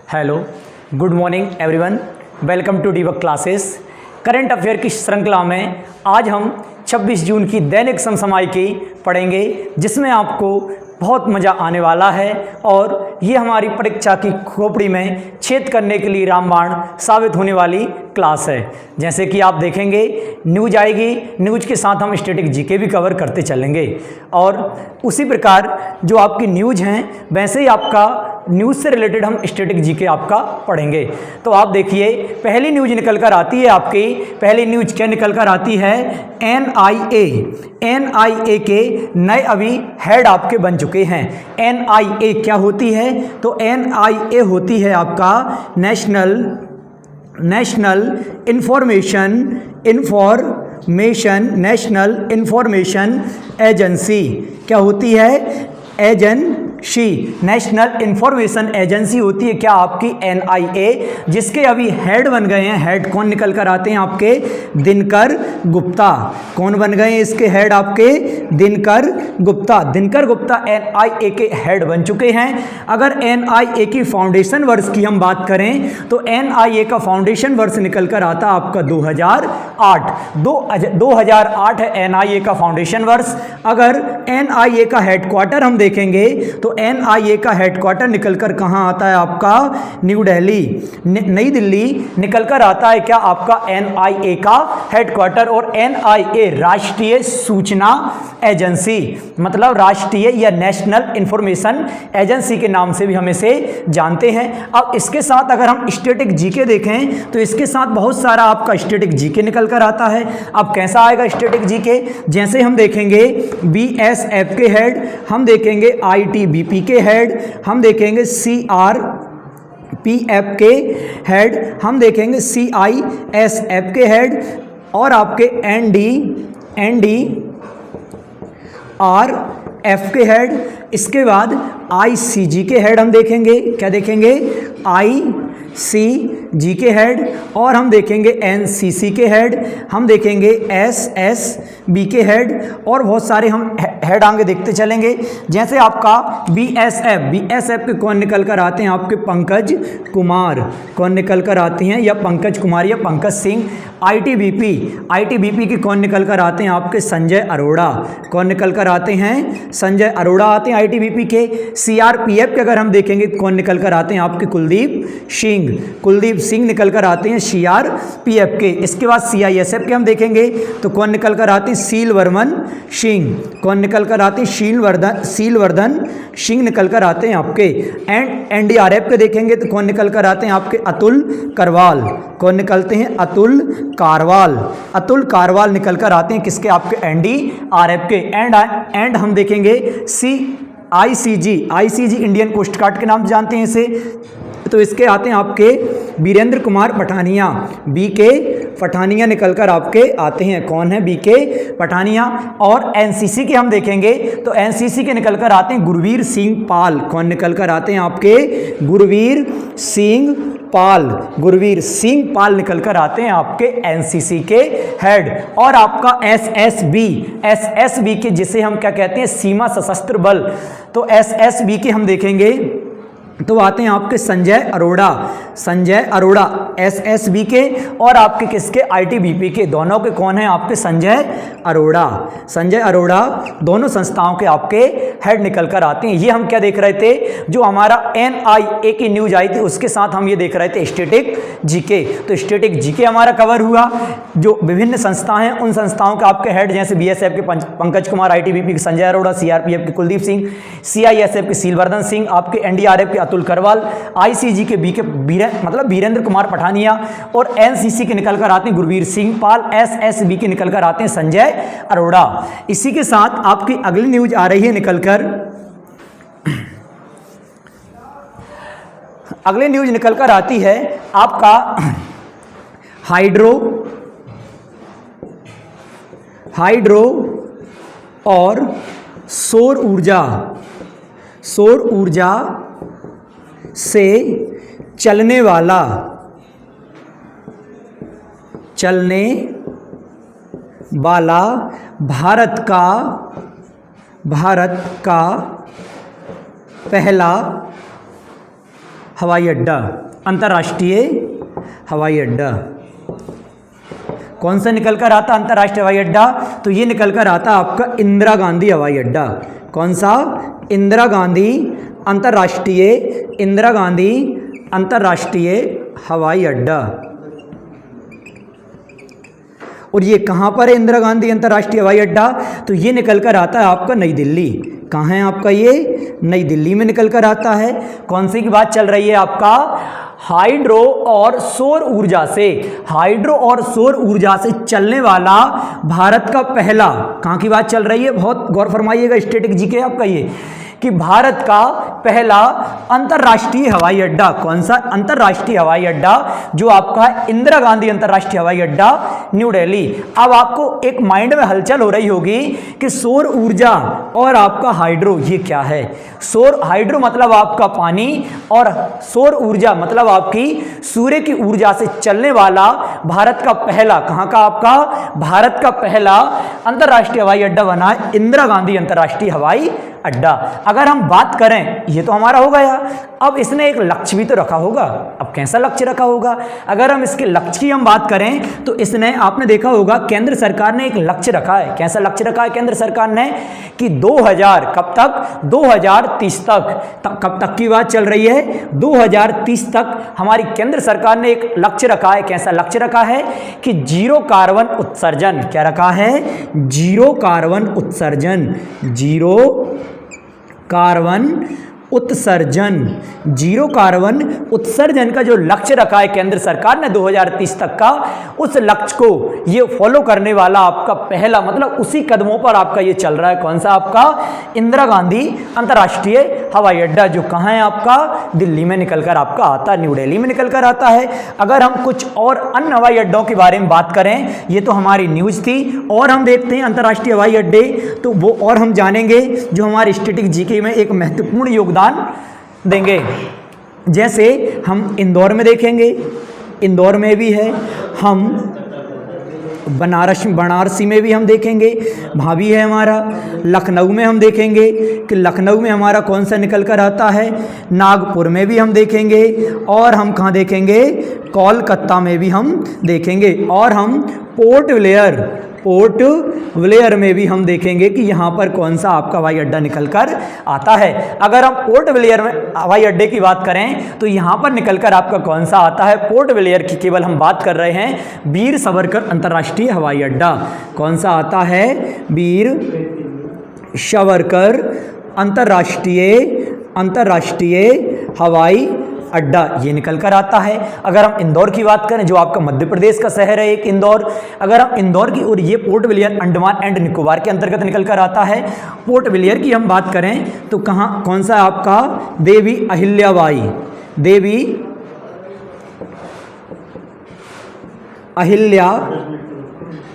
Hello, good morning everyone, welcome to Dbuck classes. Current affair की श्रृंखला में आज हम 26 जून की दैनिक समसामयिकी पढ़ेंगे, जिसमें आपको बहुत मज़ा आने वाला है और ये हमारी परीक्षा की खोपड़ी में छेद करने के लिए रामबाण साबित होने वाली क्लास है। जैसे कि आप देखेंगे न्यूज आएगी, न्यूज के साथ हम स्टैटिक जीके भी कवर करते चलेंगे और उसी प्रकार जो आपकी न्यूज हैं वैसे ही आपका न्यूज़ से रिलेटेड हम स्टैटिक जीके आपका पढ़ेंगे। तो आप देखिए पहली न्यूज निकल कर आती है, आपकी पहली न्यूज क्या निकल कर आती है, एनआईए के नए अभी हेड आपके बन चुके हैं। एनआईए क्या होती है? तो एनआईए होती है आपका नेशनल इंफॉर्मेशन एजेंसी। क्या होती है? नेशनल इंफॉर्मेशन एजेंसी होती है क्या आपकी एनआईए, जिसके अभी हेड बन गए हैं। हेड कौन निकल कर आते हैं आपके? दिनकर गुप्ता। कौन बन गए हैं इसके हेड आपके? दिनकर गुप्ता। दिनकर गुप्ता एनआईए के हेड बन चुके हैं। अगर एनआईए की फाउंडेशन वर्ष की हम बात करें तो एनआईए का फाउंडेशन वर्ष निकल कर आता आपका 2008। 2008 है एनआईए का फाउंडेशन वर्ष। अगर एनआईए का हेडक्वार्टर हम देखेंगे तो एनआईए का हेडक्वार्टर निकलकर कहां आता है आपका? न्यू दिल्ली, नई दिल्ली निकलकर आता है क्या आपका एनआईए का हेडक्वार्टर। और एनआईए राष्ट्रीय सूचना एजेंसी, मतलब राष्ट्रीय या नेशनल इंफॉर्मेशन एजेंसी के नाम से भी हम इसे जानते हैं। अब इसके साथ अगर हम स्टैटिक जीके देखें तो इसके साथ बहुत सारा आपका स्टैटिक जीके निकल कर आता है। अब कैसा आएगा स्टैटिक जीके? जैसे हम देखेंगे बीएसएफ के हेड, हम देखेंगे आईटीबीपी के हेड, हम देखेंगे सीआरपीएफ के हेड, हम देखेंगे सीआईएसएफ के हेड और आपके एनडीआरएफ के हेड। इसके बाद आईसीजी के हेड हम देखेंगे। क्या देखेंगे? आईसीजी के हेड। और हम देखेंगे एनसीसी के हेड, हम देखेंगे एसएसबी के हेड और बहुत सारे हम हेड आगे देखते चलेंगे। जैसे आपका बीएसएफ के कौन निकल कर आते हैं आपके? पंकज कुमार। कौन निकल कर आते हैं? या पंकज कुमार या पंकज सिंह। आईटीबीपी के कौन निकल कर आते हैं आपके? संजय अरोड़ा। कौन निकल कर आते हैं? संजय अरोड़ा आते हैं आईटीबीपी के। सीआरपीएफ के अगर हम देखेंगे कौन निकल कर आते हैं आपके? कुलदीप सिंह निकल कर आते हैं सीआरपीएफ के। इसके बाद सीआईएसएफ के हम देखेंगे तो कौन निकल कर आते हैं? शीलवर्धन सिंह। कौन निकल कर आते हैं? शीलवर्धन सिंह निकल कर आते हैं आपके। एनडीआरएफ के देखेंगे तो कौन निकल कर आते हैं आपके? अतुल करवाल। कौन निकलते हैं? अतुल कारवाल निकल कर आते हैं किसके? आपके एनडीआरएफ के। एंड हम देखेंगे आईसीजी इंडियन कोस्ट गार्ड के नाम जानते हैं इसे। तो इसके आते हैं आपके वीरेंद्र कुमार पठानिया। बीके पठानिया निकल कर आपके आते हैं। कौन है? बीके पठानिया। और एनसीसी के हम देखेंगे तो एनसीसी के निकल कर आते हैं गुरवीर सिंह पाल। कौन निकल कर आते हैं आपके? गुरवीर सिंह पाल निकल कर आते हैं आपके एनसीसी के हेड। और आपका एसएसबी के, जिसे हम क्या कहते हैं? सीमा सशस्त्र बल। तो एसएसबी के हम देखेंगे तो आते हैं आपके संजय अरोड़ा एसएसबी के। और आपके किसके? आईटीबीपी के। दोनों के कौन है आपके? संजय अरोड़ा दोनों संस्थाओं के आपके हेड निकल कर आते हैं। ये हम क्या देख रहे थे? जो हमारा एनआईए की न्यूज आई थी उसके साथ हम ये देख रहे थे स्टैटिक जीके। तो स्टैटिक जीके हमारा कवर हुआ। जो विभिन्न संस्थाएं हैं उन संस्थाओं के आपके हेड, जैसे बीएसएफ के पंकज कुमार, आईटीबीपी के संजय अरोड़ा, सीआरपीएफ के कुलदीप सिंह, सीआईएसएफ के शीलवर्धन सिंह, आपके एनडीआरएफ के अतुल करवाल, आईसीजी के वीरेंद्र कुमार पठानिया और एनसीसी के निकल कर आते हैं गुरवीर सिंह पाल, एसएसबी के निकल कर आते हैं संजय अरोड़ा। इसी के साथ आपकी अगली न्यूज आ रही है निकलकर, अगली न्यूज निकलकर आती है आपका हाइड्रो और सौर ऊर्जा से चलने वाला भारत का पहला हवाई अड्डा, अंतर्राष्ट्रीय हवाई अड्डा। कौन सा निकल कर आता अंतर्राष्ट्रीय हवाई अड्डा? तो ये निकल कर आता आपका इंदिरा गांधी हवाई अड्डा। कौन सा? इंदिरा गांधी अंतर्राष्ट्रीय, इंदिरा गांधी अंतर्राष्ट्रीय हवाई अड्डा। और ये कहाँ पर है इंदिरा गांधी अंतर्राष्ट्रीय हवाई अड्डा? तो ये निकल कर आता है आपका नई दिल्ली। कहाँ है आपका ये? नई दिल्ली में निकल कर आता है। कौन सी की बात चल रही है आपका? हाइड्रो और सौर ऊर्जा से, हाइड्रो और सौर ऊर्जा से चलने वाला भारत का पहला, कहाँ की बात चल रही है? बहुत गौर फरमाइएगा, स्टैटिक जीके आपका ये, कि भारत का पहला अंतर्राष्ट्रीय हवाई अड्डा। कौन सा? अंतर्राष्ट्रीय हवाई अड्डा जो आपका इंदिरा गांधी अंतर्राष्ट्रीय हवाई अड्डा, न्यू दिल्ली। अब आपको एक माइंड में हलचल हो रही होगी कि सौर ऊर्जा और आपका हाइड्रो ये क्या है? सौर हाइड्रो मतलब आपका पानी और सौर ऊर्जा मतलब आपकी सूर्य की ऊर्जा से चलने वाला भारत का पहला, कहाँ का आपका? भारत का पहला अंतर्राष्ट्रीय हवाई अड्डा बना है इंदिरा गांधी अंतर्राष्ट्रीय हवाई अड्डा। अगर हम बात करें, ये तो हमारा हो गया, अब इसने एक लक्ष्य भी तो रखा होगा। अब कैसा लक्ष्य रखा होगा? अगर हम इसके लक्ष्य की हम बात करें तो इसने, आपने देखा होगा केंद्र सरकार ने एक लक्ष्य रखा है। कैसा लक्ष्य रखा है केंद्र सरकार ने? कि 2000 कब तक? 2030 तक। कब तक की बात चल रही है? 2030 तक हमारी केंद्र सरकार ने एक लक्ष्य रखा है। कैसा लक्ष्य रखा है? कि जीरो कार्बन उत्सर्जन। क्या रखा है? जीरो कार्बन उत्सर्जन, जीरो कार्बन उत्सर्जन, जीरो कार्बन उत्सर्जन का जो लक्ष्य रखा है केंद्र सरकार ने 2030 तक का, उस लक्ष्य को ये फॉलो करने वाला आपका पहला, मतलब उसी कदमों पर आपका ये चल रहा है। कौन सा आपका? इंदिरा गांधी अंतर्राष्ट्रीय हवाई अड्डा, जो कहाँ है आपका? दिल्ली में निकल कर आपका आता है, न्यू दिल्ली में निकल कर आता है। अगर हम कुछ और अन्य हवाई अड्डों के बारे में बात करें, ये तो हमारी न्यूज थी, और हम देखते हैं अंतर्राष्ट्रीय हवाई अड्डे, तो वो और हम जानेंगे जो हमारे स्टैटिक जीके में एक महत्वपूर्ण योगदान देंगे। जैसे हम इंदौर में देखेंगे, इंदौर में भी है, हम बनारसी में भी हम देखेंगे, भाभी है हमारा। लखनऊ में हम देखेंगे कि लखनऊ में हमारा कौन सा निकल कर आता है, नागपुर में भी हम देखेंगे, और हम कहाँ देखेंगे? कोलकाता में भी हम देखेंगे, और हम पोर्ट ब्लेयर में भी हम देखेंगे कि यहाँ पर कौन सा आपका हवाई अड्डा निकल कर आता है। अगर हम पोर्ट ब्लेयर में हवाई अड्डे की बात करें तो यहाँ पर निकल कर आपका कौन सा आता है? पोर्ट ब्लेयर की केवल हम बात कर रहे हैं, वीर सावरकर अंतर्राष्ट्रीय हवाई अड्डा। कौन सा आता है? वीर सावरकर अंतर्राष्ट्रीय हवाई अड्डा, ये निकल कर आता है। अगर हम इंदौर की बात करें, जो आपका मध्य प्रदेश का शहर है एक इंदौर, अगर हम इंदौर की, और ये port Blair Andaman and Nicobar के अंतर्गत निकल कर आता है। पोर्ट ब्लेयर की हम बात करें तो कहाँ, कौन सा आपका? देवी अहिल्याबाई, देवी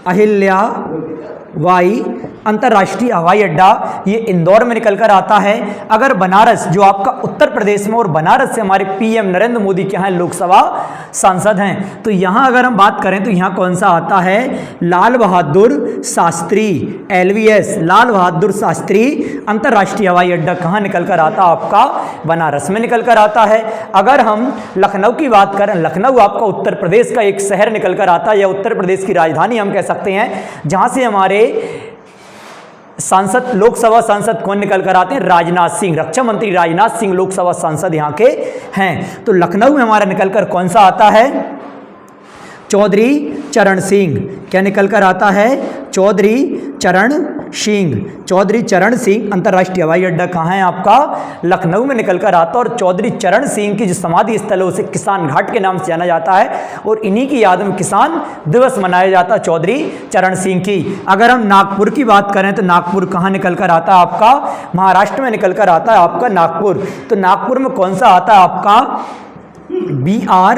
अहिल्याबाई अंतर्राष्ट्रीय हवाई अड्डा, ये इंदौर में निकल कर आता है। अगर बनारस, जो आपका उत्तर प्रदेश में, और बनारस से हमारे पीएम नरेंद्र मोदी के यहाँ लोकसभा सांसद हैं, तो यहाँ अगर हम बात करें तो यहाँ कौन सा आता है? लाल बहादुर शास्त्री, LBS, लाल बहादुर शास्त्री अंतर्राष्ट्रीय हवाई अड्डा कहाँ निकल कर आता? आपका बनारस में निकल कर आता है। अगर हम लखनऊ की बात करें, लखनऊ आपका उत्तर प्रदेश का एक शहर निकल कर आता है, या उत्तर प्रदेश की राजधानी हम कह सकते हैं, जहाँ से हमारे सांसद, लोकसभा सांसद कौन निकल कर आते हैं? राजनाथ सिंह, रक्षा मंत्री राजनाथ सिंह लोकसभा सांसद यहाँ के हैं। तो लखनऊ में हमारा निकल कर कौन सा आता है? चौधरी चरण सिंह। क्या निकल कर आता है? चौधरी चरण सिंह अंतर्राष्ट्रीय हवाई अड्डा कहाँ है आपका? लखनऊ में निकल कर आता है। और चौधरी चरण सिंह की जो समाधि स्थल है उसे किसान घाट के नाम से जाना जाता है, और इन्हीं की याद में किसान दिवस मनाया जाता है चौधरी चरण सिंह की। अगर हम नागपुर की बात करें तो नागपुर कहाँ निकल कर आता है आपका? महाराष्ट्र में निकल कर आता है आपका नागपुर। तो नागपुर में कौन सा आता है आपका? BR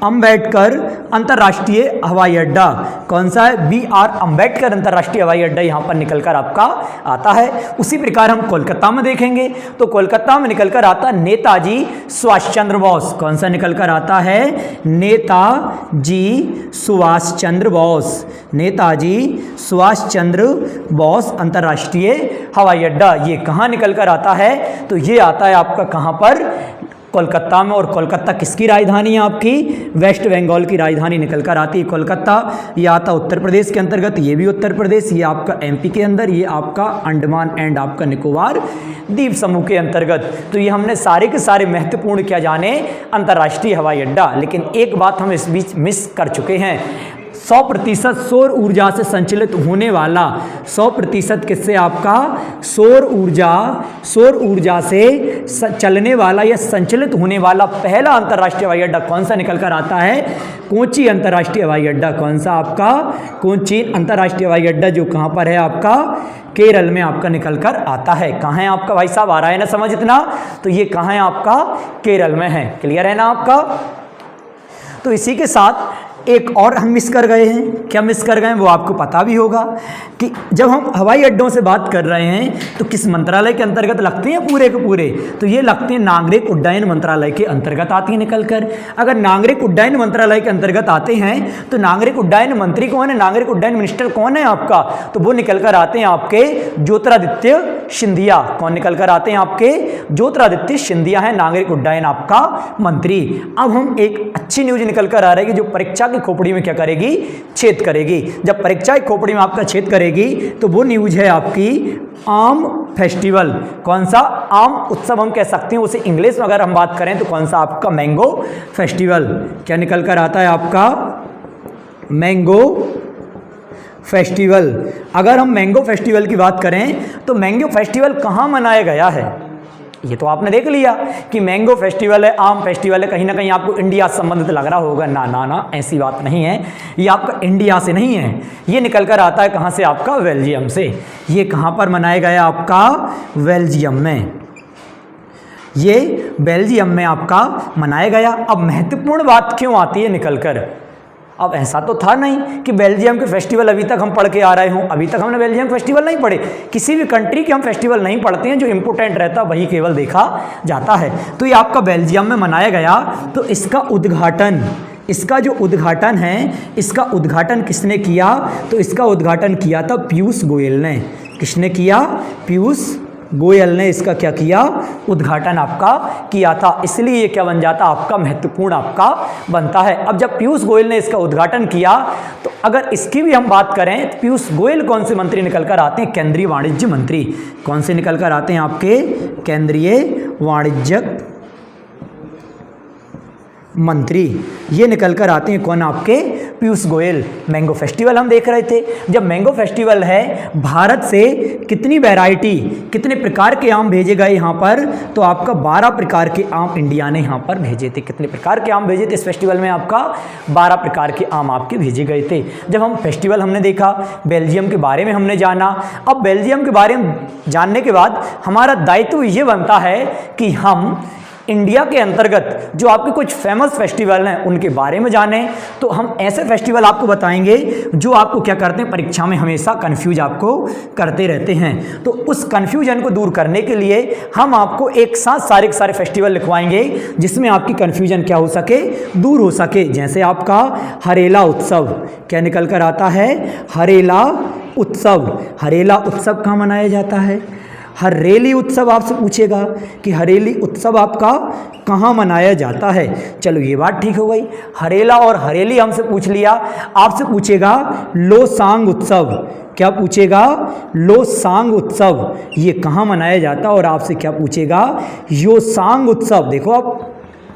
अंबेडकर अंतर्राष्ट्रीय हवाई अड्डा कौन सा है? BR अंबेडकर अंतर्राष्ट्रीय हवाई अड्डा यहाँ पर निकलकर आपका आता है। उसी प्रकार हम कोलकाता में देखेंगे तो कोलकाता में निकलकर आता नेताजी सुभाष चंद्र बोस। कौन सा निकलकर आता है? नेताजी सुभाष चंद्र बोस। नेताजी सुभाष चंद्र बोस अंतर्राष्ट्रीय हवाई अड्डा ये कहाँ निकलकर आता है? तो ये आता है आपका कहाँ पर? कोलकाता में। और कोलकाता किसकी राजधानी है आपकी? वेस्ट बंगाल की राजधानी निकलकर आती है कोलकाता। ये आता उत्तर प्रदेश के अंतर्गत, ये भी उत्तर प्रदेश, ये आपका MP के अंदर, ये आपका अंडमान एंड आपका निकोबार द्वीप समूह के अंतर्गत। तो ये हमने सारे के सारे महत्वपूर्ण क्या जाने? अंतर्राष्ट्रीय हवाई अड्डा। लेकिन एक बात हम इस बीच मिस कर चुके हैं, 100% सौर ऊर्जा से संचालित होने वाला, 100% किससे आपका? सौर ऊर्जा से चलने वाला या संचालित होने वाला पहला अंतर्राष्ट्रीय हवाई अड्डा कौन सा निकल कर आता है? कोची अंतर्राष्ट्रीय हवाई अड्डा। कौन सा आपका? कोची अंतर्राष्ट्रीय हवाई अड्डा, जो कहाँ पर है आपका? केरल में आपका निकल कर आता है। कहाँ है आपका भाई साहब? आ रहा है ना समझ इतना? तो ये कहाँ है आपका? केरल में है। क्लियर है ना आपका? तो इसी के साथ एक और हम मिस कर गए हैं। क्या मिस कर गए हैं वो आपको पता भी होगा कि जब हम हवाई अड्डों से बात कर रहे हैं तो किस मंत्रालय के अंतर्गत लगते हैं पूरे के पूरे? तो ये लगते हैं नागरिक उड्डयन मंत्रालय के अंतर्गत आती है निकलकर। अगर नागरिक उड्डयन मंत्रालय के अंतर्गत आते हैं तो नागरिक उड्डयन मंत्री कौन है? नागरिक उड्डयन मिनिस्टर कौन है आपका? तो वो निकल कर आते हैं आपके ज्योतिरादित्य सिंधिया। कौन निकल कर आते हैं आपके? ज्योतिरादित्य सिंधिया है नागरिक उड्डयन आपका मंत्री। अब हम एक अच्छी न्यूज निकल कर आ रही है कि जो परीक्षा खोपड़ी में क्या करेगी? छेद करेगी। जब परीक्षा की खोपड़ी में आपका छेद करेगी तो वो न्यूज है आपकी आम फेस्टिवल। कौन सा? आम उत्सव हम कह सकते हैं उसे इंग्लिश में अगर हम बात करें तो कौन सा आपका? Mango festival. क्या निकल कर आता है आपका? Mango festival. अगर हम मैंगो फेस्टिवल की बात करें तो मैंगो फेस्टिवल कहाँ मनाया गया है? ये तो आपने देख लिया कि मैंगो फेस्टिवल है, आम फेस्टिवल है, कहीं ना कहीं आपको इंडिया से संबंधित लग रहा होगा। ना ना ना, ऐसी बात नहीं है। ये आपका इंडिया से नहीं है, ये निकल कर आता है कहाँ से आपका? बेल्जियम से। ये कहाँ पर मनाया गया आपका? बेल्जियम में। ये बेल्जियम में आपका मनाया गया। अब महत्वपूर्ण बात क्यों आती है निकल कर? अब ऐसा तो था नहीं कि बेल्जियम के फेस्टिवल अभी तक हम पढ़ के आ रहे हों। अभी तक हमने बेल्जियम फेस्टिवल नहीं पढ़े। किसी भी कंट्री के हम फेस्टिवल नहीं पढ़ते हैं, जो इम्पोर्टेंट रहता वही केवल देखा जाता है। तो ये आपका बेल्जियम में मनाया गया। तो इसका उद्घाटन, इसका जो उद्घाटन है, इसका उद्घाटन किसने किया? तो इसका उद्घाटन किया था पीयूष गोयल ने। किसने किया? पीयूष गोयल ने इसका क्या किया? उद्घाटन आपका किया था। इसलिए ये क्या बन जाता? आपका महत्वपूर्ण आपका बनता है। अब जब पीयूष गोयल ने इसका उद्घाटन किया तो अगर इसकी भी हम बात करें तो पीयूष गोयल कौन से मंत्री निकल कर आते हैं? केंद्रीय वाणिज्य मंत्री। कौन से निकल कर आते हैं आपके? केंद्रीय वाणिज्य मंत्री। ये निकल कर आते हैं कौन? आपके पीयूष गोयल। मैंगो फेस्टिवल हम देख रहे थे। जब मैंगो फेस्टिवल है, भारत से कितनी वैरायटी, कितने प्रकार के आम भेजे गए यहाँ पर? तो आपका 12 प्रकार के आम इंडिया ने यहाँ पर भेजे थे। कितने प्रकार के आम भेजे थे इस फेस्टिवल में? आपका 12 प्रकार के आम आपके भेजे गए थे। जब हम फेस्टिवल हमने देखा, बेल्जियम के बारे में हमने जाना। अब बेल्जियम के बारे में जानने के बाद हमारा दायित्व ये बनता है कि हम इंडिया के अंतर्गत जो आपके कुछ फेमस फेस्टिवल हैं उनके बारे में जानें। तो हम ऐसे फेस्टिवल आपको बताएंगे जो आपको क्या करते हैं? परीक्षा में हमेशा कंफ्यूज आपको करते रहते हैं। तो उस कंफ्यूजन को दूर करने के लिए हम आपको एक साथ सारे के सारे फेस्टिवल लिखवाएंगे जिसमें आपकी कंफ्यूजन क्या हो सके? दूर हो सके। जैसे आपका हरेला उत्सव। क्या निकल कर आता है? हरेला उत्सव। हरेला उत्सव कहाँ मनाया जाता है? हरेली उत्सव आपसे पूछेगा कि हरेली उत्सव आपका कहाँ मनाया जाता है। चलो ये बात ठीक हो गई। हरेला और हरेली हमसे पूछ लिया। आपसे पूछेगा लोसांग उत्सव। क्या पूछेगा? लोसांग उत्सव ये कहाँ मनाया जाता है। और आपसे क्या पूछेगा? योसांग उत्सव। देखो आप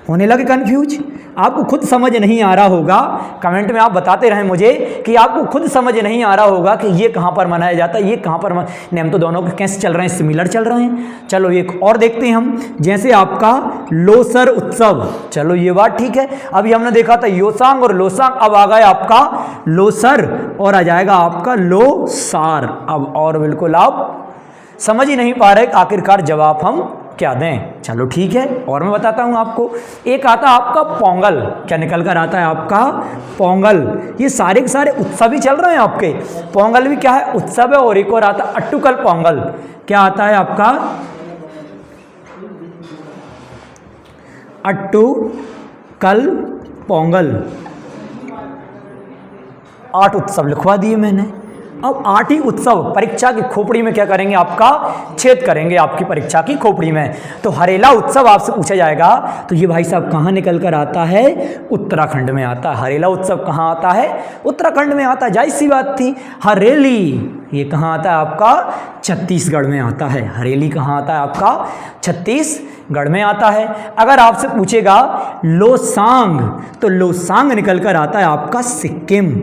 होने लगे कंफ्यूज। आपको खुद समझ नहीं आ रहा होगा, कमेंट में आप बताते रहें मुझे कि आपको खुद समझ नहीं आ रहा होगा कि ये कहाँ पर मनाया जाता है, ये कहाँ पर नेम तो दोनों के कैसे चल रहे हैं? सिमिलर चल रहे हैं। चलो एक और देखते हैं हम। जैसे आपका लोसर उत्सव। चलो ये बात ठीक है। अभी हमने देखा था योसांग और लोसांग, अब आ गया आपका लोसर और आ जाएगा आपका लोसार। अब और बिल्कुल आप समझ ही नहीं पा रहे आखिरकार जवाब हम क्या दें? चलो ठीक है, और मैं बताता हूँ आपको। एक आता है आपका पोंगल, क्या निकल कर आता है आपका? पोंगल। ये सारे के सारे उत्सव ही चल रहे हैं आपके। पोंगल भी क्या है? उत्सव है। और एक और आता है अट्टुकल पोंगल। क्या आता है आपका? अट्टुकल पोंगल। 8 उत्सव लिखवा दिए मैंने। अब 8 ही उत्सव परीक्षा की खोपड़ी में क्या करेंगे? आपका छेद करेंगे आपकी परीक्षा की खोपड़ी में। तो हरेला उत्सव आपसे पूछा जाएगा, तो ये भाई साहब कहाँ निकल कर आता है? उत्तराखंड में आता है। हरेला उत्सव कहाँ आता है? उत्तराखंड में आता है। जाहिर सी बात थी। हरेली ये कहाँ आता है आपका? छत्तीसगढ़ में आता है। हरेली कहाँ आता है आपका? छत्तीसगढ़ में आता है। अगर आपसे पूछेगा लोसांग, तो लोसांग निकल कर आता है आपका सिक्किम।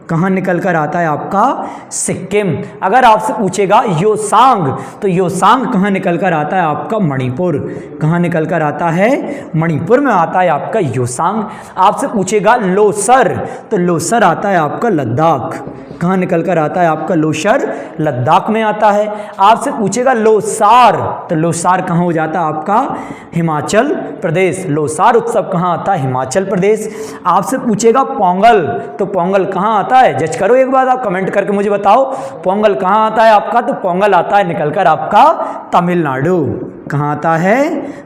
कहाँ निकल कर आता है आपका? सिक्किम। अगर आपसे पूछेगा योसांग, तो योसांग कहाँ निकल कर आता है आपका? मणिपुर। कहाँ निकल कर आता है? मणिपुर में आता है आपका योसांग। आपसे पूछेगा लोसर, तो लोसर आता है आपका लद्दाख। कहाँ निकल कर आता है आपका? लोसर लद्दाख में आता है। आपसे पूछेगा लोसार, तो लोसार कहाँ हो जाता है आपका? हिमाचल प्रदेश। लोसार उत्सव कहाँ आता है? हिमाचल प्रदेश। आपसे पूछेगा पोंगल, तो पोंगल कहाँ आता है? जज करो एक बार, आप कमेंट करके मुझे बताओ पोंगल कहाँ आता है आपका? तो पोंगल आता है निकल कर आपका तमिलनाडु। कहाँ आता है?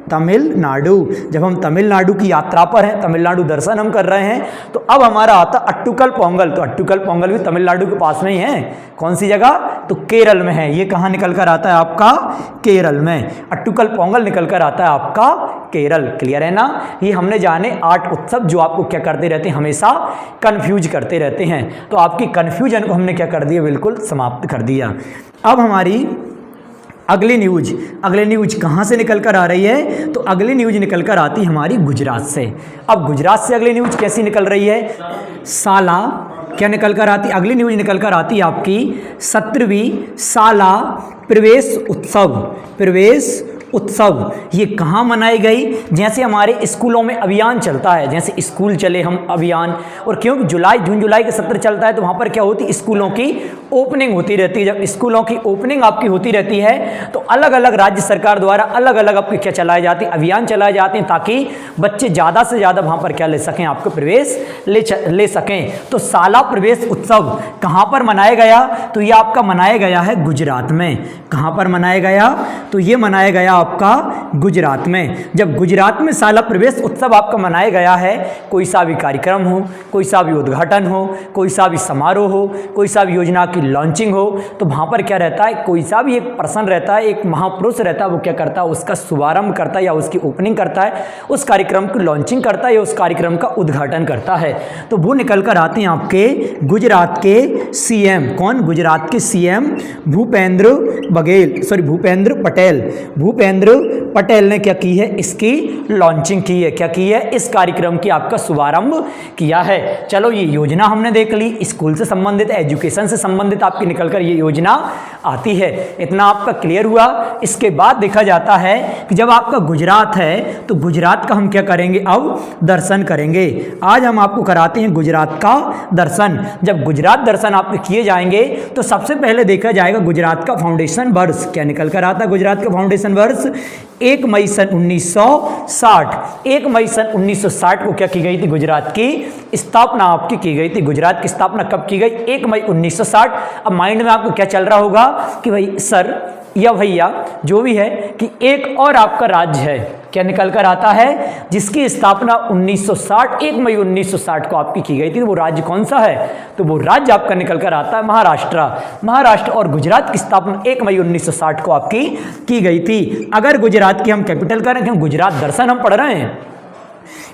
तमिलनाडु। जब हम तमिलनाडु की यात्रा पर हैं, तमिलनाडु दर्शन हम कर रहे हैं, तो अब हमारा आता अट्टुकल पोंगल। तो अट्टुकल पोंगल भी तमिलनाडु के पास में ही है। कौन सी जगह? तो केरल में है। ये कहाँ निकल कर आता है आपका? केरल में। अट्टुकल पोंगल निकल कर आता है आपका केरल। क्लियर है ना? ये हमने जाने 8 उत्सव जो आपको क्या करते रहते हैं? हमेशा कंफ्यूज करते रहते हैं। तो आपकी कंफ्यूजन को हमने क्या कर दिया? बिल्कुल समाप्त कर दिया। अब हमारी अगली न्यूज कहाँ से निकल कर आ रही है? तो अगली न्यूज निकल कर आती हमारी गुजरात से। अब गुजरात से अगली न्यूज कैसी निकल रही है? साला क्या निकल कर आती? अगली न्यूज निकल कर आती है आपकी 17वीं साला प्रवेश उत्सव। ये कहाँ मनाई गई? जैसे हमारे स्कूलों में अभियान चलता है, जैसे स्कूल चले हम अभियान, और क्योंकि जून जुलाई का सत्र चलता है, तो वहाँ पर क्या होती है? स्कूलों की ओपनिंग होती रहती है। जब स्कूलों की ओपनिंग आपकी होती रहती है, तो अलग अलग राज्य सरकार द्वारा अलग अलग आपके क्या चलाए जाते हैं? अभियान चलाए जाते हैं, ताकि बच्चे ज़्यादा से ज़्यादा वहाँ पर क्या ले सकें? आपको प्रवेश ले सकें। तो साला प्रवेश उत्सव कहाँ पर मनाया गया? तो ये आपका मनाया गया है गुजरात में। कहाँ पर मनाया गया? तो ये मनाया गया आपका गुजरात में। जब गुजरात में साला प्रवेश उत्सव आपका मनाया गया है, कोई सा भी कार्यक्रम हो, कोई सा भी उद्घाटन हो, कोई सा भी समारोह हो, कोई सा भी योजना की लॉन्चिंग हो, तो वहाँ पर क्या रहता है? कोई सा भी एक पर्सन रहता है, एक महापुरुष रहता है, वो क्या करता है? उसका शुभारंभ करता है या उसकी ओपनिंग करता है, उस कार्यक्रम की लॉन्चिंग करता है या उस कार्यक्रम का उद्घाटन करता है। तो वो निकल कर आते हैं आपके गुजरात के सीएम। कौन? गुजरात के सीएम भूपेंद्र पटेल ने क्या की है? इसकी लॉन्चिंग की है। क्या की है? इस कार्यक्रम की आपका शुभारंभ किया है। चलो ये योजना हमने देख ली, स्कूल से संबंधित, एजुकेशन से संबंधित आपकी निकलकर ये योजना आती है। इतना आपका क्लियर हुआ। इसके बाद देखा जाता है कि जब आपका गुजरात है, तो गुजरात का हम क्या करेंगे? अब दर्शन करेंगे। आज हम आपको कराते हैं गुजरात का दर्शन। जब गुजरात दर्शन आपके किए जाएंगे, तो सबसे पहले देखा जाएगा गुजरात का फाउंडेशन वर्ष। क्या निकल कर आता है गुजरात का फाउंडेशन वर्ष? 1 मई सन 1960। 1 मई सन 1960 को क्या की गई थी? गुजरात की स्थापना आपकी की गई थी। गुजरात की स्थापना कब की गई? 1 मई 1960। अब माइंड में आपको क्या चल रहा होगा कि भाई सर या भैया जो भी है, कि एक और आपका राज्य है, क्या निकल कर आता है? जिसकी स्थापना 1960, 1 मई 1960 को आपकी की गई थी। वो राज्य कौन सा है? तो वो राज्य आपका निकल कर आता है महाराष्ट्र। और गुजरात की स्थापना 1 मई 1960 को आपकी की गई थी। अगर गुजरात की हम कैपिटल करें, क्यों गुजरात दर्शन हम पढ़ रहे हैं,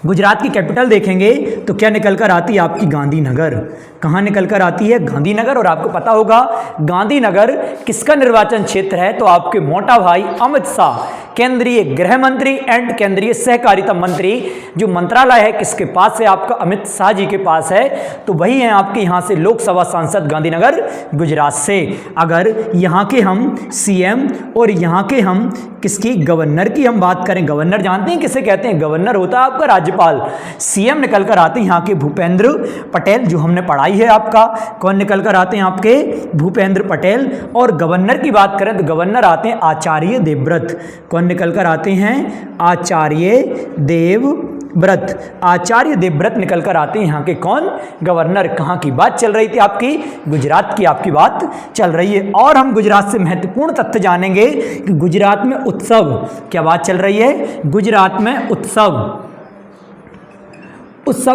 गुजरात की कैपिटल देखेंगे तो क्या निकल कर आती है? आपकी गांधीनगर। कहाँ निकल कर आती है? गांधीनगर। और आपको पता होगा गांधीनगर किसका निर्वाचन क्षेत्र है? तो आपके मोटा भाई अमित शाह, केंद्रीय गृह मंत्री एंड केंद्रीय सहकारिता मंत्री, जो मंत्रालय है किसके पास है? आपका अमित शाह जी के पास है। तो वही है आपके यहाँ से लोकसभा सांसद गांधीनगर गुजरात से। अगर यहाँ के हम सीएम और यहाँ के हम किसकी? गवर्नर की हम बात करें, गवर्नर जानते हैं किसे कहते हैं? गवर्नर होता है आपका राज्यपाल, सीएम निकल कर आते हैं यहाँ के भूपेंद्र पटेल, जो हमने पढ़ाई है आपका। कौन निकल कर आते हैं आपके? भूपेंद्र पटेल। और गवर्नर की बात करें तो गवर्नर आते हैं आचार्य देवव्रत। कौन निकल कर आते हैं? आचार्य देवव्रत। आचार्य देवव्रत निकल कर आते हैं यहाँ के कौन? गवर्नर। कहाँ की बात चल रही थी आपकी? गुजरात की आपकी बात चल रही है। और हम गुजरात से महत्वपूर्ण तथ्य जानेंगे कि गुजरात में उत्सव, क्या बात चल रही है? गुजरात में उत्सव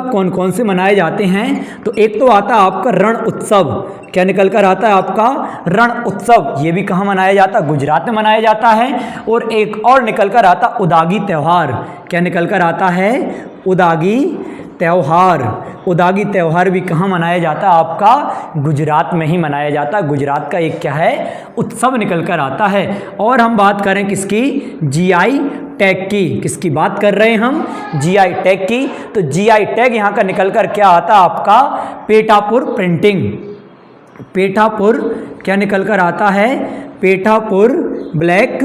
कौन कौन से मनाए जाते हैं? तो एक तो आता है आपका रण उत्सव। क्या निकल कर आता है आपका? रण उत्सव। ये भी कहाँ मनाया जाता है? गुजरात में मनाया जाता है। और एक और निकल कर आता उदागी त्यौहार। क्या निकल कर आता है? उदागी त्यौहार। उदागी त्यौहार भी कहाँ मनाया जाता है आपका? गुजरात में ही मनाया जाता है। गुजरात का एक क्या है? उत्सव निकल कर आता है। और हम बात करें किसकी? जीआई टैग की। किसकी बात कर रहे हैं हम? जीआई टैग की। तो जीआई टैग यहाँ का निकल कर क्या आता है आपका? पेठापुर प्रिंटिंग। पेठापुर क्या निकल कर आता है? Pethapur black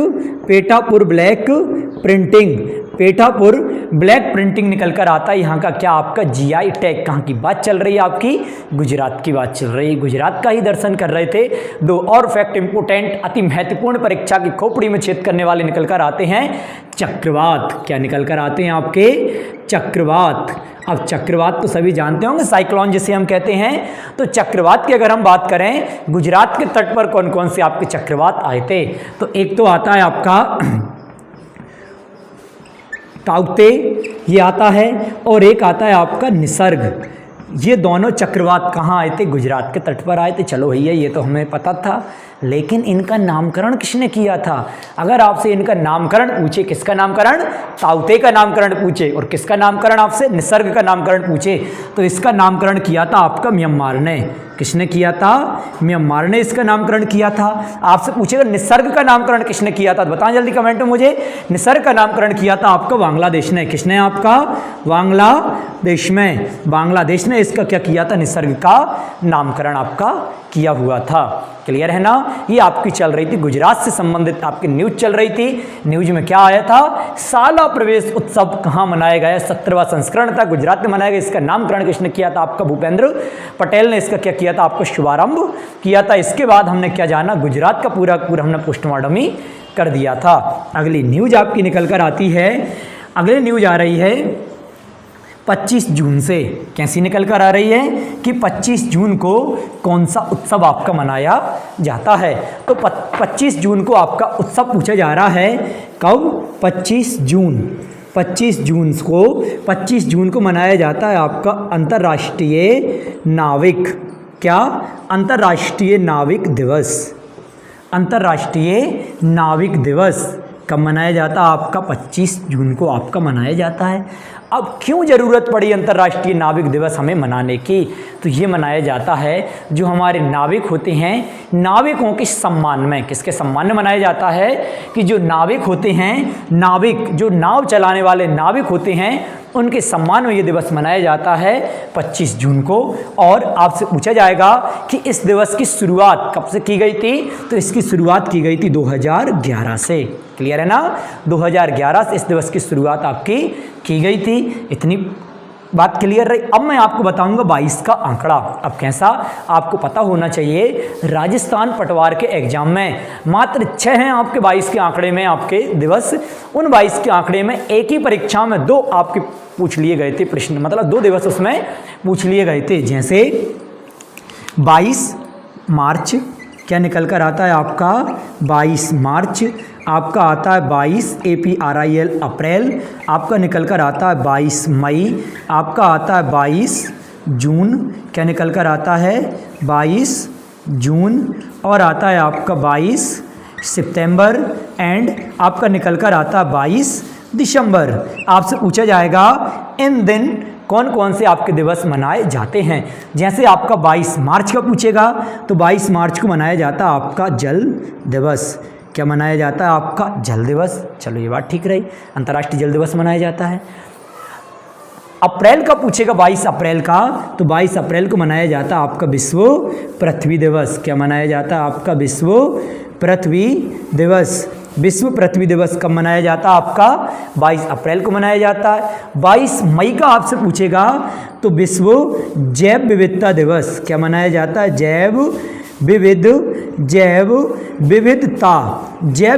printing. Pethapur black printing निकल कर आता है यहाँ का क्या आपका? GI tag. कहाँ की बात चल रही है आपकी? गुजरात की बात चल रही है। गुजरात का ही दर्शन कर रहे थे। दो और फैक्ट इंपोर्टेंट, अति महत्वपूर्ण, परीक्षा की खोपड़ी में छेद करने वाले निकल कर आते हैं चक्रवात। क्या निकल कर आते हैं आपके? चक्रवात। अब चक्रवात तो सभी जानते होंगे, साइक्लोन जिसे हम कहते हैं। तो चक्रवात की अगर हम बात करें, गुजरात के तट पर कौन कौन से आपके चक्रवात आए थे? तो एक तो आता है आपका ताउते, ये आता है। और एक आता है आपका निसर्ग। ये दोनों चक्रवात कहाँ आए थे? गुजरात के तट पर आए थे। चलो भैया ये तो हमें पता था, लेकिन इनका नामकरण किसने किया था? अगर आपसे इनका नामकरण पूछे, किसका नामकरण? ताउते का नामकरण पूछे। और किसका नामकरण आपसे? निसर्ग का नामकरण पूछे, तो इसका नामकरण किया था आपका म्यांमार ने। किसने किया था? म्यांमार ने इसका नामकरण किया था। आपसे पूछेगा निसर्ग का नामकरण किसने किया था? बताएं जल्दी कमेंट में मुझे। निसर्ग का नामकरण किया था आपका बांग्लादेश ने। किसने? आपका बांग्लादेश में। बांग्लादेश ने इसका क्या किया था? निसर्ग का नामकरण आपका किया हुआ था। क्लियर है ना? ये आपकी चल रही थी गुजरात से संबंधित आपकी न्यूज चल रही थी। न्यूज में क्या आया था? शाला प्रवेश उत्सव कहाँ मनाया गया? 17वां संस्करण था, गुजरात में मनाया गया। इसका नामकरण किसने किया था? आपका भूपेंद्र पटेल ने इसका क्या किया था? आपको शुभारंभ किया था। इसके बाद हमने क्या जाना? गुजरात का पूरा हमने पोस्टमार्टम ही कर दिया था। अगली न्यूज आपकी निकल कर आती है। अगली न्यूज आ रही है 25 जून से। कैसी निकल कर आ रही है कि 25 जून को कौन सा उत्सव आपका मनाया जाता है? तो 25 जून को आपका उत्सव पूछा जा रहा है। कब? 25 जून। 25 जून को मनाया जाता है आपका अंतर्राष्ट्रीय नाविक। क्या? अंतर्राष्ट्रीय नाविक दिवस। अंतर्राष्ट्रीय नाविक दिवस कब मनाया जाता है? आपका 25 जून को आपका मनाया जाता है। अब क्यों ज़रूरत पड़ी अंतर्राष्ट्रीय नाविक दिवस हमें मनाने की? तो ये मनाया जाता है जो हमारे नाविक होते हैं, नाविकों के सम्मान में। किसके सम्मान में मनाया जाता है? कि जो नाविक होते हैं, नाविक जो नाव चलाने वाले नाविक होते हैं, उनके सम्मान में ये दिवस मनाया जाता है 25 जून को। और आपसे पूछा जाएगा कि इस दिवस की शुरुआत कब से की गई थी? तो इसकी शुरुआत की गई थी 2011 से। क्लियर है ना? 2011 से इस दिवस की शुरुआत आपकी की गई थी। इतनी बात क्लियर रही। अब मैं आपको बताऊंगा 22 का आंकड़ा। अब कैसा? आपको पता होना चाहिए, राजस्थान पटवार के एग्जाम में मात्र 6 हैं आपके 22 के आंकड़े में आपके दिवस। उन 22 के आंकड़े में एक ही परीक्षा में 2 आपके पूछ लिए गए थे प्रश्न, मतलब 2 दिवस उसमें पूछ लिए गए थे। जैसे 22 मार्च क्या निकल कर आता है आपका? 22 मार्च आपका आता है 22 APRIL अप्रैल, आपका निकल कर आता है 22 मई, आपका आता है 22 जून, क्या निकल कर आता है 22 जून, और आता है आपका 22 सितंबर, एंड आपका निकल कर आता है 22 दिसंबर। आपसे पूछा जाएगा इन दिन कौन कौन से आपके दिवस मनाए जाते हैं। जैसे आपका 22 मार्च का पूछेगा तो 22 मार्च को मनाया जाता है आपका जल दिवस। क्या मनाया जाता है? आपका जल दिवस। चलो ये बात ठीक रही, अंतर्राष्ट्रीय जल दिवस मनाया जाता है। अप्रैल का पूछेगा 22 अप्रैल का, तो 22 अप्रैल को मनाया जाता है आपका विश्व पृथ्वी दिवस। क्या मनाया जाता है? आपका विश्व पृथ्वी दिवस। विश्व पृथ्वी दिवस कब मनाया जाता है आपका? 22 अप्रैल को मनाया जाता है। 22 मई का आपसे पूछेगा तो विश्व जैव विविधता दिवस क्या मनाया जाता है? जैव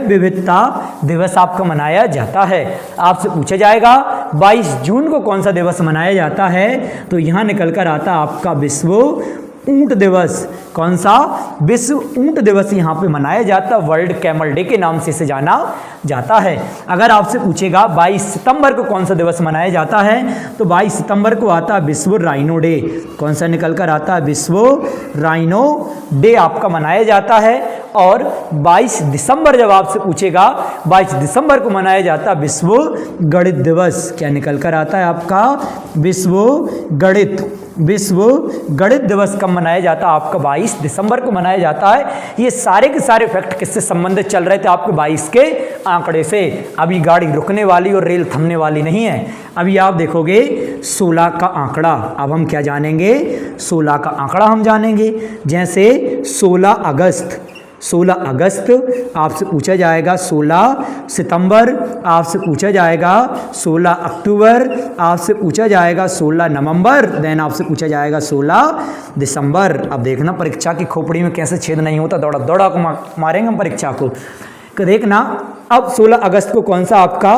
विविधता दिवस आपका मनाया जाता है। आपसे पूछा जाएगा 22 जून को कौन सा दिवस मनाया जाता है? तो यहाँ निकल कर आता आपका विश्व ऊंट दिवस। कौन सा? विश्व ऊंट दिवस यहाँ पे मनाया जाता है, वर्ल्ड कैमल डे के नाम से इसे जाना जाता है। अगर आपसे पूछेगा 22 सितंबर को कौन सा दिवस मनाया जाता है? तो 22 सितंबर को आता है विश्व राइनो डे। कौन सा निकल कर आता है? विश्व राइनो डे आपका मनाया जाता है। और 22 दिसंबर जब आपसे पूछेगा, 22 दिसंबर को मनाया जाता है विश्व गणित दिवस। क्या निकल कर आता है आपका? विश्व गणित दिवस कब मनाया जाता है आपका? 22 दिसंबर को मनाया जाता है। ये सारे के सारे फैक्ट किससे संबंधित चल रहे थे आपके? 22 के आंकड़े से। अभी गाड़ी रुकने वाली और रेल थमने वाली नहीं है। अभी आप देखोगे 16 का आंकड़ा। अब हम क्या जानेंगे? 16 का आंकड़ा हम जानेंगे। जैसे 16 अगस्त आपसे पूछा जाएगा, 16 सितंबर आपसे पूछा जाएगा, 16 अक्टूबर आपसे पूछा जाएगा, 16 नवंबर देन आपसे पूछा जाएगा 16 दिसंबर। अब देखना परीक्षा की खोपड़ी में कैसे छेद नहीं होता, दौड़ा दौड़ा को मारेंगे हम परीक्षा को। देखना अब 16 अगस्त को कौन सा आपका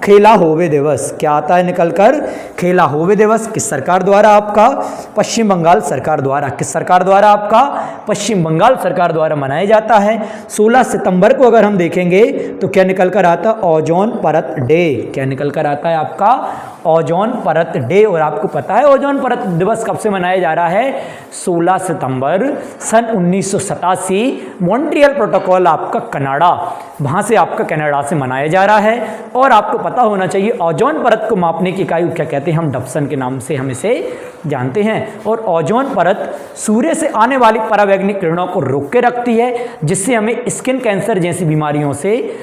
खेला होवे दिवस क्या आता है निकल कर? खेला होवे दिवस किस सरकार द्वारा? आपका पश्चिम बंगाल सरकार द्वारा। किस सरकार द्वारा? आपका पश्चिम बंगाल सरकार द्वारा मनाया जाता है। 16 सितंबर को अगर हम देखेंगे तो क्या निकल कर आता? ओजोन परत डे। क्या निकल कर आता है आपका? ओजोन परत डे। और आपको पता है ओजोन परत दिवस कब से मनाया जा रहा है? 16 सितंबर सन 1987 मॉन्ट्रियल प्रोटोकॉल आपका कनाडा, वहाँ से आपका कनाडा से मनाया जा रहा है। और आपको पता होना चाहिए ओजोन परत को मापने की इकाई क्या कहते हैं? हम डब्सन के नाम से हम इसे जानते हैं। और ओजोन परत सूर्य से आने वाली परावैंगनिक किरणों को रोक के रखती है, जिससे हमें स्किन कैंसर जैसी बीमारियों से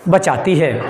बचाती है।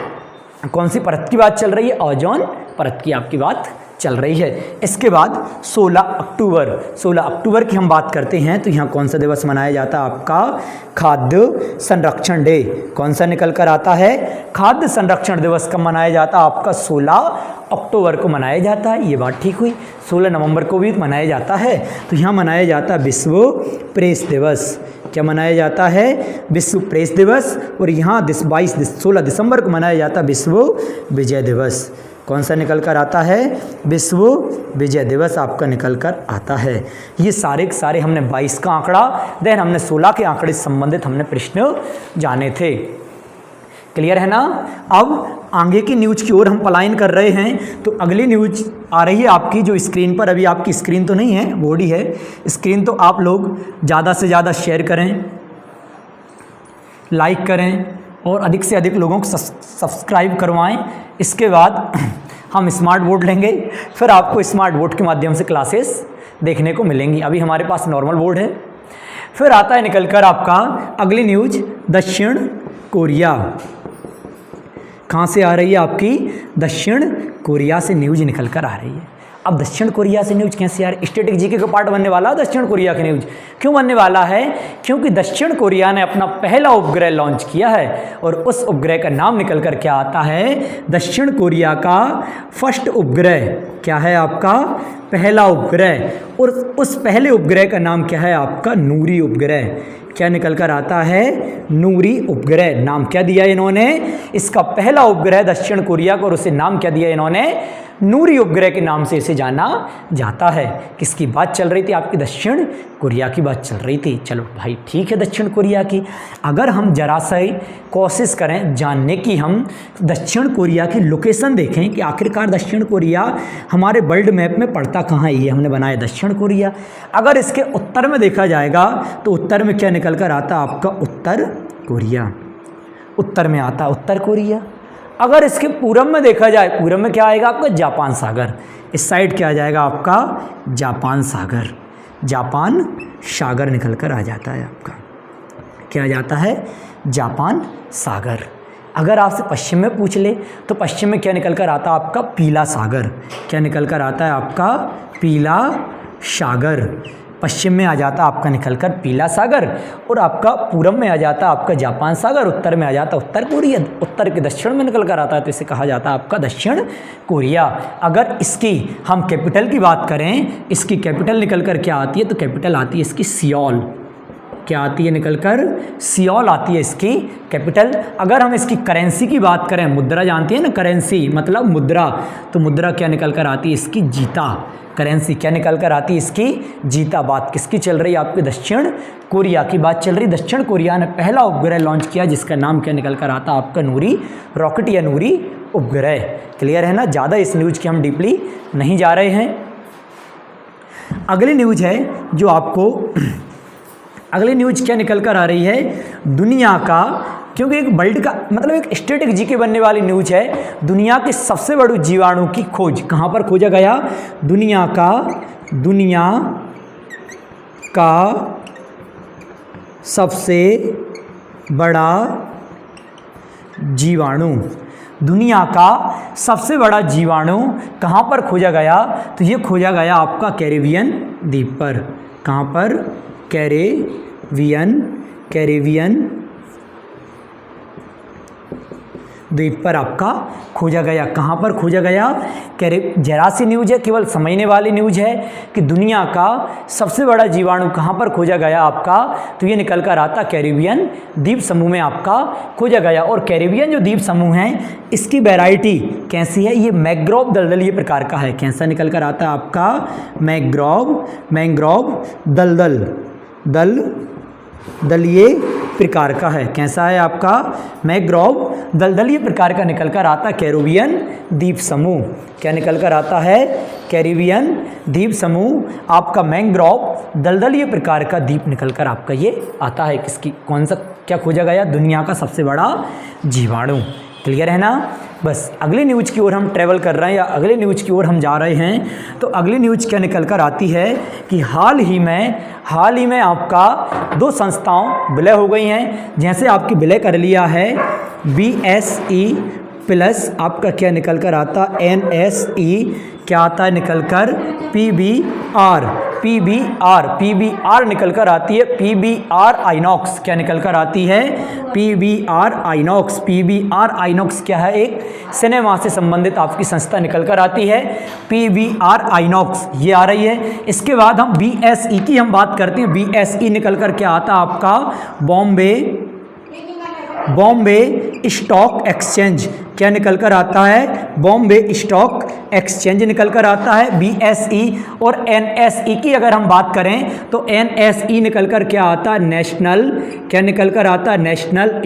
कौन सी परत की बात चल रही है? ओजोन परत की आपकी बात चल रही है। इसके बाद 16 अक्टूबर की हम बात करते हैं तो यहाँ कौन सा दिवस मनाया जाता है आपका? खाद्य संरक्षण डे। कौन सा निकल कर आता है? खाद्य संरक्षण दिवस कब मनाया जाता है आपका? 16 अक्टूबर को मनाया जाता है। ये बात ठीक हुई। 16 नवंबर को भी मनाया जाता है। तो यहाँ मनाया जाता है विश्व प्रेस दिवस। क्या मनाया जाता है? विश्व प्रेस दिवस। और यहाँ 16 दिसंबर को मनाया जाता है विश्व विजय दिवस। कौन सा निकल कर आता है? विश्व विजय दिवस आपका निकल कर आता है। ये सारे के सारे हमने 22 का आंकड़ा देन हमने 16 के आंकड़े से संबंधित हमने प्रश्न जाने थे। क्लियर है ना? अब आगे की न्यूज़ की ओर हम पलायन कर रहे हैं। तो अगली न्यूज़ आ रही है आपकी जो स्क्रीन पर, अभी आपकी स्क्रीन तो नहीं है, बोर्ड ही है स्क्रीन। तो आप लोग ज़्यादा से ज़्यादा शेयर करें, लाइक करें और अधिक से अधिक लोगों को सब्सक्राइब करवाएं। इसके बाद हम स्मार्ट बोर्ड लेंगे, फिर आपको स्मार्ट बोर्ड के माध्यम से क्लासेस देखने को मिलेंगी। अभी हमारे पास नॉर्मल बोर्ड है। फिर आता है निकल कर आपका अगली न्यूज़, दक्षिण कोरिया। कहाँ से आ रही है आपकी? दक्षिण कोरिया से न्यूज़ निकल कर आ रही है। अब दक्षिण कोरिया से न्यूज़ कैसे आ रही है? स्टैटिक जीके का पार्ट बनने वाला है दक्षिण कोरिया की न्यूज़। क्यों बनने वाला है? क्योंकि दक्षिण कोरिया ने अपना पहला उपग्रह लॉन्च किया है और उस उपग्रह का नाम निकल कर क्या आता है? दक्षिण कोरिया का फर्स्ट उपग्रह क्या है आपका? पहला उपग्रह। और उस पहले उपग्रह का नाम क्या है आपका? नूरी उपग्रह। क्या निकल कर आता है? नूरी उपग्रह। नाम क्या दिया इन्होंने? इसका पहला उपग्रह दक्षिण कोरिया को, और उसे नाम क्या दिया इन्होंने? नूरी उपग्रह के नाम से इसे जाना जाता है। किसकी बात चल रही थी आपकी? दक्षिण कोरिया की बात चल रही थी। चलो भाई ठीक है, दक्षिण कोरिया की। अगर हम जरा सा कोशिश करें जानने की, हम दक्षिण कोरिया की लोकेशन देखें कि आखिरकार दक्षिण कोरिया हमारे वर्ल्ड मैप में पड़ता कहाँ है। ये हमने बनाया दक्षिण कोरिया। अगर इसके उत्तर में देखा जाएगा तो उत्तर में क्या निकल कर आता आपका? उत्तर कोरिया। उत्तर में आता उत्तर कोरिया। अगर इसके पूरब में देखा जाए, पूरब में क्या आएगा आपका? जापान सागर। इस साइड क्या आ जाएगा आपका? जापान सागर। जापान सागर निकल कर आ जाता है आपका। क्या आ जाता है? जापान सागर। अगर आपसे पश्चिम में पूछ ले तो पश्चिम में क्या निकल कर आता है आपका? पीला सागर। क्या निकल कर आता है आपका? पीला सागर। पश्चिम में आ जाता आपका निकलकर पीला सागर, और आपका पूरब में आ जाता आपका जापान सागर, उत्तर में आ जाता उत्तर कोरिया, उत्तर के दक्षिण में निकल कर आता है तो इसे कहा जाता है आपका दक्षिण कोरिया। अगर इसकी हम कैपिटल की बात करें, इसकी कैपिटल निकल कर क्या आती है, तो कैपिटल आती है इसकी सियोल। क्या आती है निकलकर, सियोल आती है इसकी कैपिटल। अगर हम इसकी करेंसी की बात करें, मुद्रा जानती है ना, करेंसी मतलब मुद्रा, तो मुद्रा क्या निकल कर आती है इसकी, जीता। करेंसी क्या निकल कर आती है इसकी, जीता। बात किसकी चल रही है आपकी, दक्षिण कोरिया की बात चल रही। दक्षिण कोरिया ने पहला उपग्रह लॉन्च किया जिसका नाम क्या निकल कर आता आपका, नूरी रॉकेट या नूरी उपग्रह। क्लियर है ना, ज़्यादा इस न्यूज की हम डीपली नहीं जा रहे हैं। अगली न्यूज है जो आपको, अगली न्यूज क्या निकल कर आ रही है, दुनिया का, क्योंकि एक वर्ल्ड का मतलब एक स्टैटिक जीके बनने वाली न्यूज है, दुनिया के सबसे बड़े जीवाणु की खोज कहाँ पर खोजा गया, दुनिया का सबसे बड़ा जीवाणु, दुनिया का सबसे बड़ा जीवाणु कहाँ पर खोजा गया, तो ये खोजा गया आपका कैरेबियन द्वीप पर। कहाँ पर, कैरेबियन द्वीप पर आपका खोजा गया। कहाँ पर खोजा गया, जरा सी न्यूज है, केवल समझने वाली न्यूज है कि दुनिया का सबसे बड़ा जीवाणु कहाँ पर खोजा गया आपका, तो ये निकल कर आता कैरेबियन द्वीप समूह में आपका खोजा गया। और कैरेबियन जो द्वीप समूह है इसकी वैरायटी कैसी है, ये मैंग्रोव दलदलीय प्रकार का है। कैसा निकल कर आता है आपका, मैंग्रोव दलदलीय प्रकार का है। कैसा है आपका, मैंग्रोव दलदलीय प्रकार का निकल कर आता कैरेबियन द्वीप समूह। क्या निकल कर आता है, कैरेबियन द्वीप समूह आपका मैंग्रोव दलदलीय प्रकार का द्वीप निकल कर आपका ये आता है। किसकी, कौन सा, क्या खोजा गया, दुनिया का सबसे बड़ा जीवाणु। क्लियर है ना। बस अगली न्यूज की ओर हम ट्रैवल कर रहे हैं या अगली न्यूज की ओर हम जा रहे हैं। तो अगली न्यूज क्या निकल कर आती है कि हाल ही में आपका 2 संस्थाओं विलय हो गई हैं। जैसे आपकी विलय कर लिया है BSE प्लस आपका क्या निकल कर आता, NSE क्या आता है निकल कर, PBR निकल कर आती है, PBR आइनॉक्स क्या निकल कर आती है, PBR आइनॉक्स क्या है, एक सिनेमा से संबंधित आपकी संस्था निकल कर आती है, PBR आइनॉक्स ये आ रही है। इसके बाद हम BSE की हम बात करते हैं। BSE निकल कर क्या आता आपका, बॉम्बे स्टॉक एक्सचेंज क्या निकल कर आता है, बॉम्बे स्टॉक एक्सचेंज निकल कर आता है BSE। और NSE की अगर हम बात करें तो NSE निकल कर क्या आता है, नेशनल क्या निकल कर आता है, नेशनल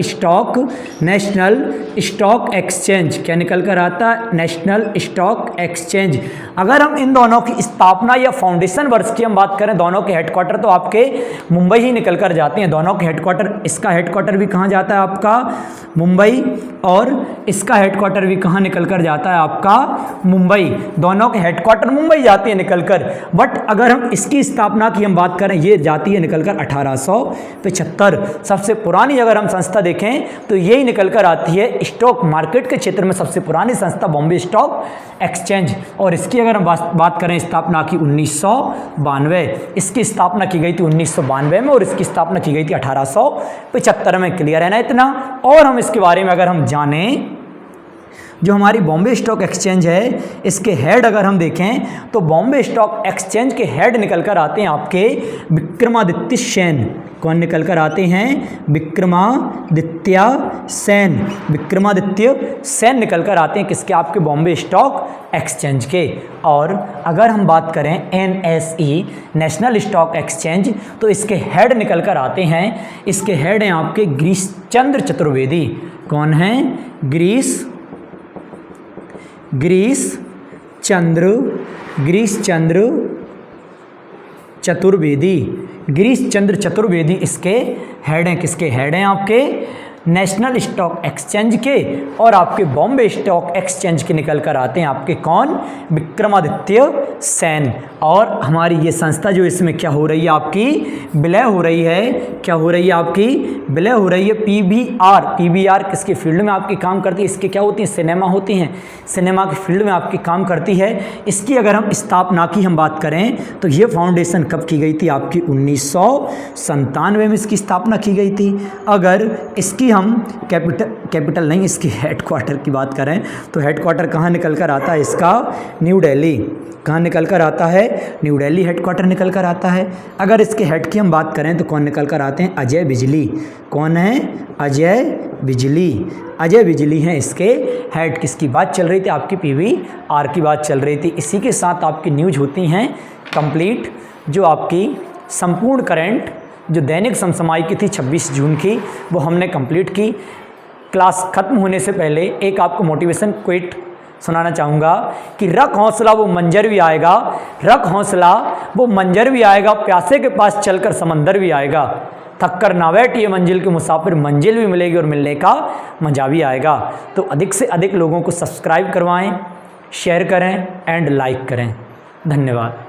स्टॉक एक्सचेंज क्या निकल कर आता है, नेशनल स्टॉक एक्सचेंज। अगर हम इन दोनों की स्थापना या फाउंडेशन वर्ष की हम बात करें, दोनों के हेडक्वार्टर तो आपके मुंबई ही निकल कर जाते हैं। दोनों के हेडक्वार्टर, इसका हेडक्वार्टर भी कहाँ जाता है आपका, मुंबई, और इसका हेडक्वार्टर भी कहाँ निकल कर जाता है आपका, मुंबई। दोनों के हेडक्वार्टर मुंबई जाती है निकलकर। बट अगर हम इसकी स्थापना की हम बात करें, ये जाती है निकलकर 1875। सबसे पुरानी अगर हम संस्था देखें तो यही निकल कर आती है स्टॉक मार्केट के क्षेत्र में सबसे पुरानी संस्था बॉम्बे स्टॉक एक्सचेंज। और इसकी अगर हम बात करें स्थापना की 1992, इसकी स्थापना की गई थी 1992 में और इसकी स्थापना की गई थी 1875 में। क्लियर है ना इतना। और हम इसके बारे में अगर हम जानें, जो हमारी बॉम्बे स्टॉक एक्सचेंज है, इसके हेड अगर हम देखें तो बॉम्बे स्टॉक एक्सचेंज के हेड निकल कर आते हैं आपके विक्रमादित्य सेन। कौन निकल कर आते हैं, विक्रमादित्य सेन निकल कर आते हैं किसके, आपके बॉम्बे स्टॉक एक्सचेंज के। और अगर हम बात करें NSE नेशनल स्टॉक एक्सचेंज, तो इसके हेड निकल कर आते हैं, इसके हेड हैं आपके गिरीश चंद्र चतुर्वेदी। कौन हैं, गिरीश चंद्र चतुर्वेदी इसके हेड हैं। किसके हेड हैं आपके, नेशनल स्टॉक एक्सचेंज के और आपके बॉम्बे स्टॉक एक्सचेंज के निकल कर आते हैं आपके कौन, विक्रमादित्य सेन। और हमारी ये संस्था जो इसमें क्या हो रही है आपकी विलय हो रही है, क्या हो रही है आपकी विलय हो रही है, पीबीआर। पीबीआर किसके फील्ड में आपकी काम करती है, इसके क्या होती हैं, सिनेमा होती हैं, सिनेमा के फील्ड में आपकी काम करती है। इसकी अगर हम स्थापना की हम बात करें तो ये फाउंडेशन कब की गई थी आपकी 1997 में इसकी स्थापना की गई थी। अगर इसकी हम कैपिटल नहीं, इसकी हेडक्वार्टर की बात करें तो हेडक्वार्टर कहाँ निकल कर आता है इसका, न्यू दिल्ली। कहाँ निकल कर आता है, न्यू दिल्ली हेडक्वार्टर निकल कर आता है। अगर इसके हेड की हम बात करें तो कौन निकल कर आते हैं, अजय बिजली। कौन है, अजय बिजली। अजय बिजली हैं इसके हेड। किसकी बात चल रही थी आपकी, पीवीआर की बात चल रही थी। इसी के साथ आपकी न्यूज होती हैं कंप्लीट, जो आपकी संपूर्ण करंट जो दैनिक समसामयिक की थी 26 जून की, वो हमने कंप्लीट की। क्लास ख़त्म होने से पहले एक आपको मोटिवेशन क्विट सुनाना चाहूँगा कि रख हौसला वो मंजर भी आएगा, रख हौसला वो मंजर भी आएगा, प्यासे के पास चलकर समंदर भी आएगा, थक कर ना बैठिए मंजिल के मुसाफिर, मंजिल भी मिलेगी और मिलने का मजा भी आएगा। तो अधिक से अधिक लोगों को सब्सक्राइब करवाएं, शेयर करें एंड लाइक करें। धन्यवाद।